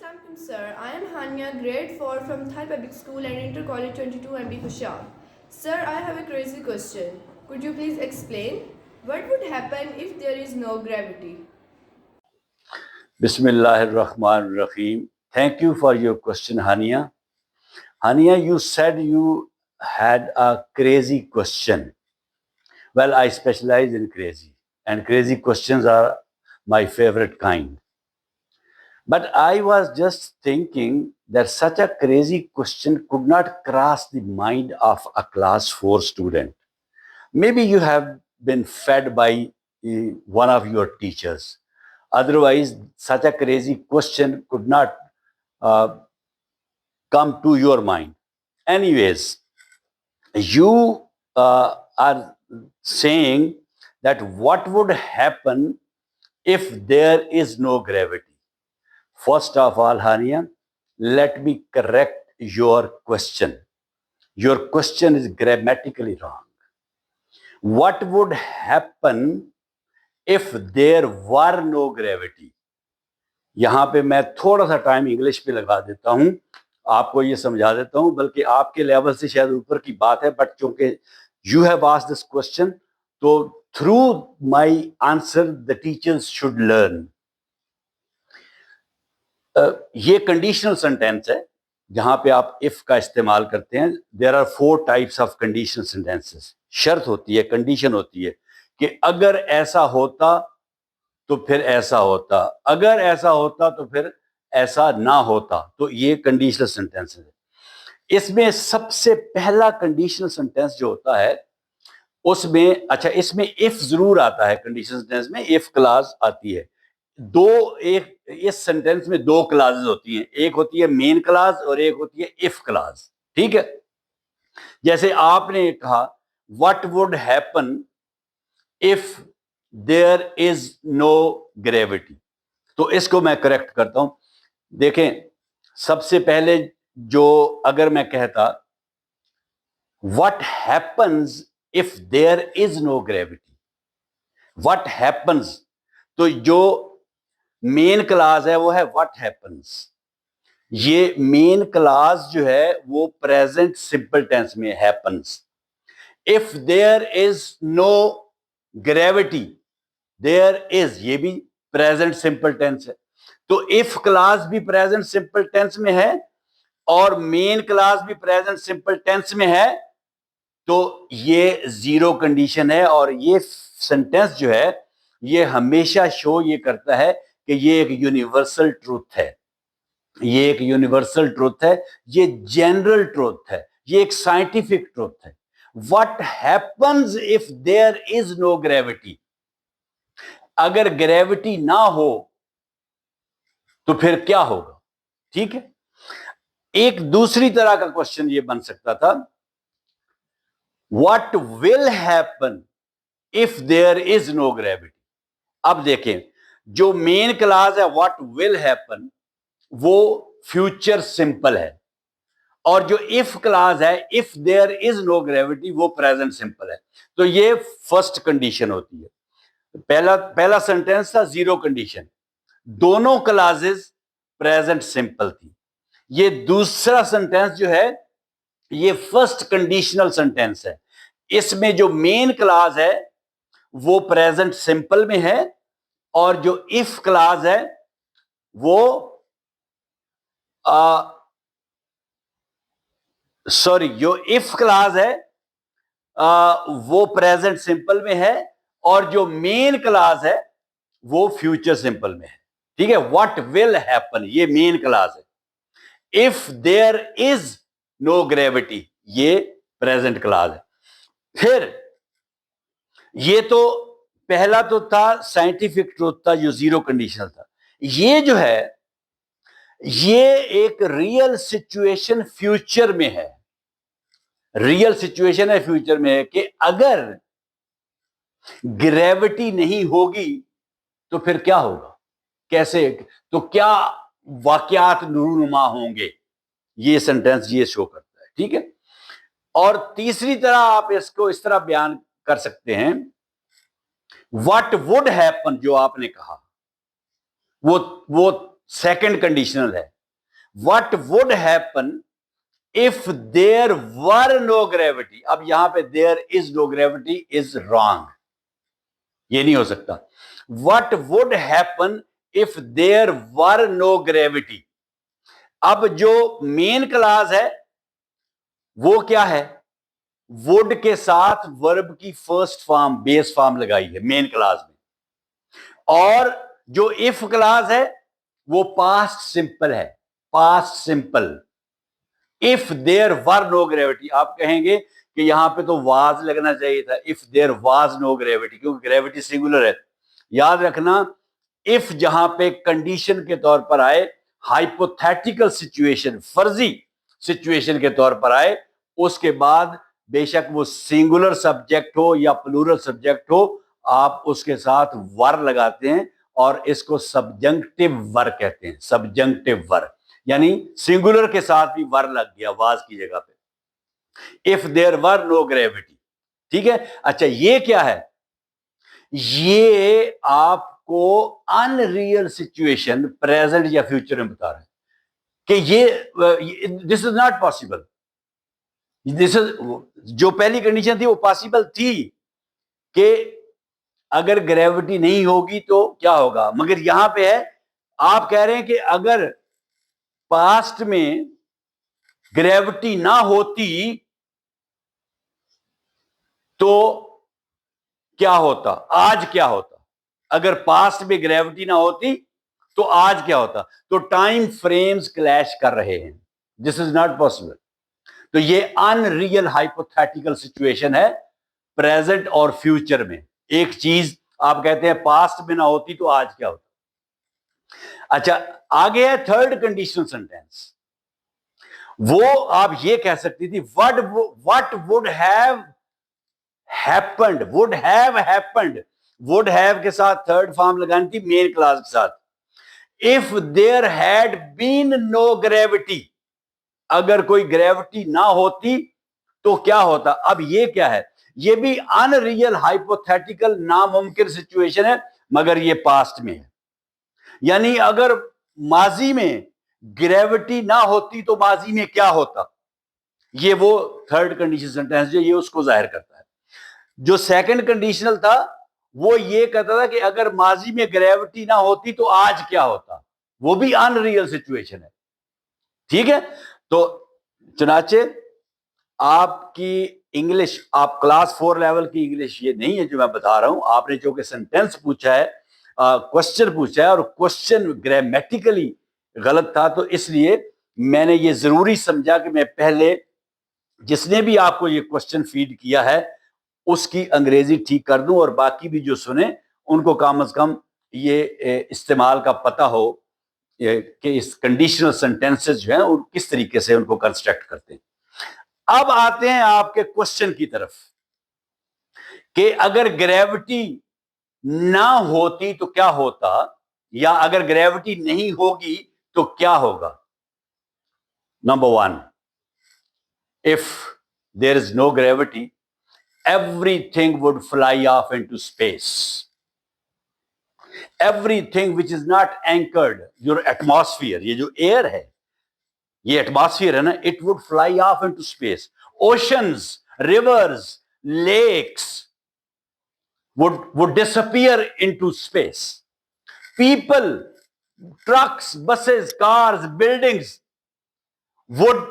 Assalamualaikum sir, I am Hania, grade 4 from Thai Public School and Inter College 22 MB Khushal. Sir, I have a crazy question. Could you please explain what would happen if there is no gravity? Bismillahirrahmanirrahim. Thank you for your question, Hania. Hania, you said you had a crazy question. Well, I specialize in crazy, and crazy questions are my favorite kind. But I was just thinking that such a crazy question could not cross the mind of a class 4 student. Maybe you have been fed by one of your teachers. Otherwise, such a crazy question could not uh, come to your mind. Anyways, you are saying that what would happen if there is no gravity? First of all, Hania, let me correct your question. Your question is grammatically wrong. What would happen if there were no gravity? यहाँ पे मैं थोड़ा सा time English पे लगा देता हूँ, आपको ये समझा देता हूँ, बल्कि आपके लेवल से शायद ऊपर की बात है, बट चूंकि you have asked this question, तो through my answer the teachers should learn. ये कंडीशनल सेंटेंस है जहां पे आप इफ का इस्तेमाल करते हैं. There are 4 types of conditional sentences. शर्त होती है, कंडीशन होती है कि अगर ऐसा होता तो फिर ऐसा होता, अगर ऐसा होता तो फिर ऐसा ना होता. तो ये कंडीशनल सेंटेंस है. इसमें सबसे पहला कंडीशनल सेंटेंस जो होता है उसमें, अच्छा, इसमें इफ जरूर आता है. कंडीशनल सेंटेंस में इफ क्लॉज आती है. एक इस सेंटेंस में 2 क्लॉजेस होती हैं. एक होती है मेन क्लॉज और एक होती है इफ क्लॉज. ठीक है. जैसे आपने कहा what would happen if there is no gravity, तो इसको मैं करेक्ट करता हूं. देखें, सबसे पहले जो अगर मैं कहता what happens if there is no gravity, what happens, तो जो मेन क्लास है वो है व्हाट हैपन्स. ये मेन क्लास जो है वो प्रेजेंट सिंपल टेंस में happens. If there is no gravity, there is, ये भी प्रेजेंट सिंपल टेंस है. तो इफ क्लास भी प्रेजेंट सिंपल टेंस में है और मेन क्लास भी प्रेजेंट सिंपल टेंस में है, तो ये जीरो कंडीशन है. और ये सेंटेंस जो है ये हमेशा शो ये करता है कि ये एक यूनिवर्सल ट्रूथ है. ये एक यूनिवर्सल ट्रूथ है, ये जनरल ट्रूथ है, ये एक साइंटिफिक ट्रूथ है. What happens if there is no gravity, अगर ग्रेविटी ना हो तो फिर क्या होगा. ठीक है. एक दूसरी तरह का क्वेश्चन ये बन सकता था, what will happen if there is no gravity. अब देखें, जो मेन क्लॉज है व्हाट विल हैपन वो फ्यूचर सिंपल है, और जो इफ क्लॉज है if there is no gravity वो प्रेजेंट सिंपल है. तो ये फर्स्ट कंडीशन होती है. पहला सेंटेंस था जीरो कंडीशन, दोनों क्लॉजेस प्रेजेंट सिंपल थी. ये दूसरा सेंटेंस जो है ये फर्स्ट कंडीशनल सेंटेंस है. इसमें जो मेन क्लॉज है वो प्रेजेंट सिंपल में है और जो इफ क्लॉज है वो जो इफ क्लॉज है वो प्रेजेंट सिंपल में है और जो मेन क्लॉज है वो फ्यूचर सिंपल में है. ठीक है. व्हाट विल हैपन ये मेन क्लॉज है. If there is no gravity ये प्रेजेंट क्लॉज है. फिर ये तो पहला तो था साइंटिफिक ट्रूथ था जो जीरो कंडीशनल था. ये जो है ये एक रियल सिचुएशन फ्यूचर में है. रियल सिचुएशन है फ्यूचर में है कि अगर ग्रेविटी नहीं होगी तो फिर क्या होगा, कैसे, तो क्या वाकयात नूरुनुमा होंगे. ये सेंटेंस ये शो करता है. ठीक है. और तीसरी तरह आप इसको इस तरह बयान कर सकते हैं, व्हाट वुड हैपन जो आपने कहा वो सेकंड कंडीशनल है. What would happen if there were no gravity. अब यहां पे there is no gravity is wrong, ये नहीं हो सकता। What would happen if there were no gravity. अब जो मेन क्लास है वो क्या है, वुड के साथ वर्ब की फर्स्ट फॉर्म बेस फॉर्म लगाई है मेन क्लास में, और जो इफ क्लास है वो पास्ट सिंपल है, past simple. If there were no gravity, आप कहेंगे कि यहां पे तो वाज लगना चाहिए था, if there was no gravity, क्योंकि ग्रेविटी सिंगुलर है। याद रखना, इफ जहां पे कंडीशन के तौर पर आए, हाइपोथेटिकल सिचुएशन, फर्जी सिचुएशन के तौर पर आए, उसके बाद बेशक वो सिंगुलर सब्जेक्ट हो या प्लूरल सब्जेक्ट हो, आप उसके साथ वर लगाते हैं और इसको सब्जंक्टिव वर कहते हैं, सब्जंक्टिव वर, यानी सिंगुलर के साथ भी वर लग गया वाज की जगह पे, if there were no gravity. ठीक है, अच्छा ये क्या है, ये आपको अनरियल सिचुएशन प्रेजेंट या फ्यूचर में बता रहा है कि ये this is not possible. This is, जो पहली कंडीशन थी वो पॉसिबल थी कि अगर ग्रेविटी नहीं होगी तो क्या होगा, मगर यहां पे है आप कह रहे हैं कि अगर पास्ट में ग्रेविटी ना होती तो क्या होता, आज क्या होता। अगर पास्ट में ग्रेविटी ना होती तो आज क्या होता, तो टाइम फ्रेम्स क्लैश कर रहे हैं, दिस इज नॉट पॉसिबल। तो ये अनरियल हाइपोथेटिकल सिचुएशन है प्रेजेंट और फ्यूचर में। एक चीज आप कहते हैं पास्ट में ना होती तो आज क्या होता। अच्छा, आगे है थर्ड कंडीशनल सेंटेंस। वो आप ये कह सकती थी what would have happened, would have happened, would have के साथ थर्ड फॉर्म लगानी थी मेन क्लास के साथ, if there had been no gravity, अगर कोई ग्रेविटी ना होती तो क्या होता। अब ये क्या है, ये भी अनरियल हाइपोथेटिकल नामुमकिन सिचुएशन है, मगर ये पास्ट में है। यानी अगर माजी में ग्रेविटी ना होती तो माजी में क्या होता, ये वो थर्ड कंडीशन सेंटेंस जो ये उसको जाहिर करता है। जो सेकंड कंडीशनल था वो ये कहता था कि अगर माजी में ग्रेविटी ना होती तो आज क्या होता, वो भी अनरियल सिचुएशन है। ठीक है, तो चुनाचे आपकी इंग्लिश, आप क्लास 4 लेवल की इंग्लिश ये नहीं है जो मैं बता रहा हूं, आपने जो कि सेंटेंस पूछा है, क्वेश्चन पूछा है, और क्वेश्चन ग्रामेटिकली गलत था, तो इसलिए मैंने ये जरूरी समझा कि मैं पहले जिसने भी आपको ये क्वेश्चन फीड किया है उसकी अंग्रेजी ठीक कर दूं, और बाकी भी जो सुने उनको कम से कम ये इस्तेमाल का पता हो कि इस कंडीशनल सेंटेंसेस जो हैं वो किस तरीके से उनको कंस्ट्रक्ट करते हैं। अब आते हैं आपके क्वेश्चन की तरफ कि अगर ग्रेविटी ना होती तो क्या होता, या अगर ग्रेविटी नहीं होगी तो क्या होगा। Number 1, if there is no gravity everything would fly off into space. Everything which is not anchored, your atmosphere, ये जो air है, ये atmosphere है ना, it would fly off into space. Oceans, rivers, lakes would disappear into space. People, trucks, buses, cars, buildings would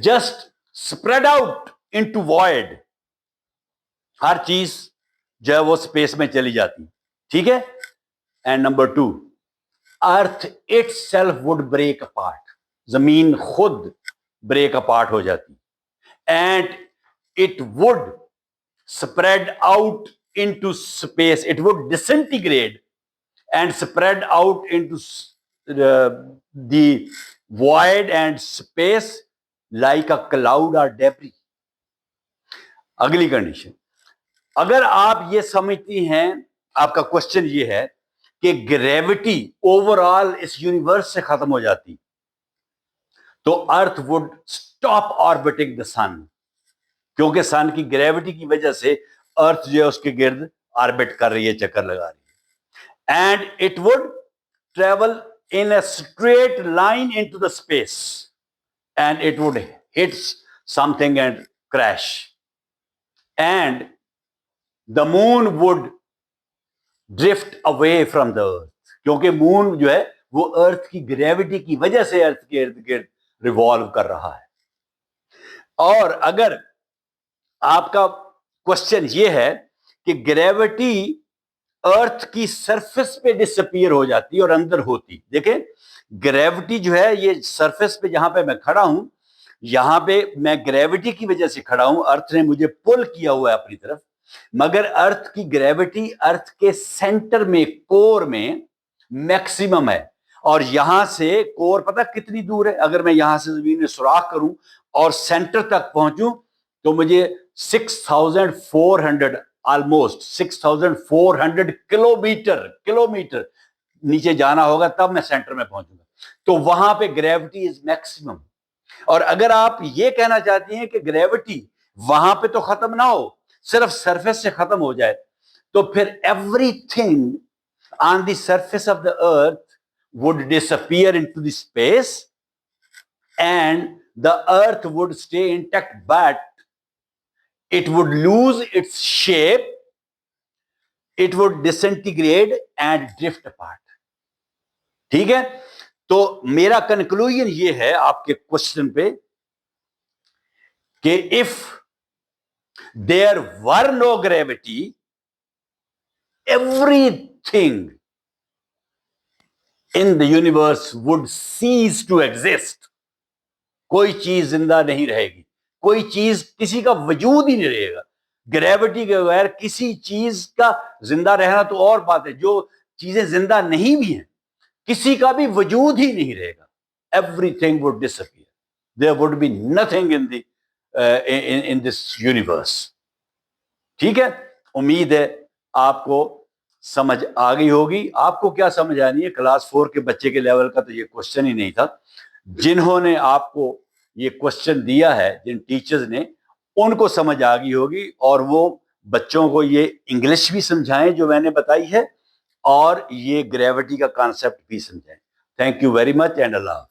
just spread out into void. हर चीज जो है वो स्पेस में चली जाती। ठीक है, and number 2, earth itself would break apart, जमीन खुद ब्रेक अपार्ट हो जाती, and it would spread out into space, it would disintegrate and spread out into the void and space like a cloud और debris. अगली condition, अगर आप ये समझती हैं, आपका क्वेश्चन ये है कि ग्रेविटी ओवरऑल इस यूनिवर्स से खत्म हो जाती तो earth would stop orbiting the sun, क्योंकि सन की ग्रेविटी की वजह से अर्थ जो है उसके गिर्द ऑर्बिट कर रही है, चक्कर लगा रही है, and it would travel in a straight line into the space and it would hit something and crash. And the moon would drift away from the earth. क्योंकि मून जो है वो अर्थ की ग्रेविटी की वजह से अर्थ के इर्द गिर्द रिवॉल्व कर रहा है. और अगर आपका क्वेश्चन ये है कि ग्रेविटी अर्थ की सरफेस पे डिसअपीयर हो जाती और अंदर होती, देखें ग्रेविटी जो है ये सरफेस पे जहां पे मैं खड़ा हूं, यहां पे मैं ग्रेविटी की वजह से खड़ा हूं, अर्थ ने मुझे पुल किया हुआ है अपनी तरफ, मगर अर्थ की ग्रेविटी अर्थ के सेंटर में, कोर में मैक्सिमम है. और यहां से कोर पता कितनी दूर है? अगर मैं यहां से जमीन में सुराख करूं और सेंटर तक पहुंचूं तो मुझे 6400 ऑलमोस्ट 6400 किलोमीटर नीचे जाना होगा, तब मैं सेंटर में पहुंचूंगा. तो वहां पे ग्रेविटी इज मैक्सिमम. और अगर आप ये कहना चाहती हैं कि ग्रेविटी वहां पे तो खत्म ना हो, सिर्फ सरफेस से खत्म हो जाए, तो फिर everything on the surface of the earth would disappear into the space and the earth would stay intact, but it would lose its shape, it would disintegrate and drift apart. ठीक है? तो मेरा कंक्लूजन ये है आपके question पे कि if there were no gravity, everything in the universe would cease to exist. कोई चीज जिंदा नहीं रहेगी, कोई चीज, किसी का वजूद ही नहीं रहेगा. ग्रेविटी के बगैर किसी चीज का जिंदा रहना तो और बात है, जो चीजें जिंदा नहीं भी हैं किसी का भी वजूद ही नहीं रहेगा. Everything would disappear. There would be nothing in the in this universe. ठीक है? उम्मीद है आपको समझ आ गई होगी. आपको क्या समझ आनी है? क्लास 4 के बच्चे के लेवल का तो ये क्वेश्चन ही नहीं था. जिन्होंने आपको ये क्वेश्चन दिया है, जिन टीचर्स ने, उनको समझ आ गई होगी और वो बच्चों को ये इंग्लिश भी समझाएं जो मैंने बताई है और ये ग्रेविटी का कॉन्सेप्ट भी समझाएं. Thank you very much and Allah.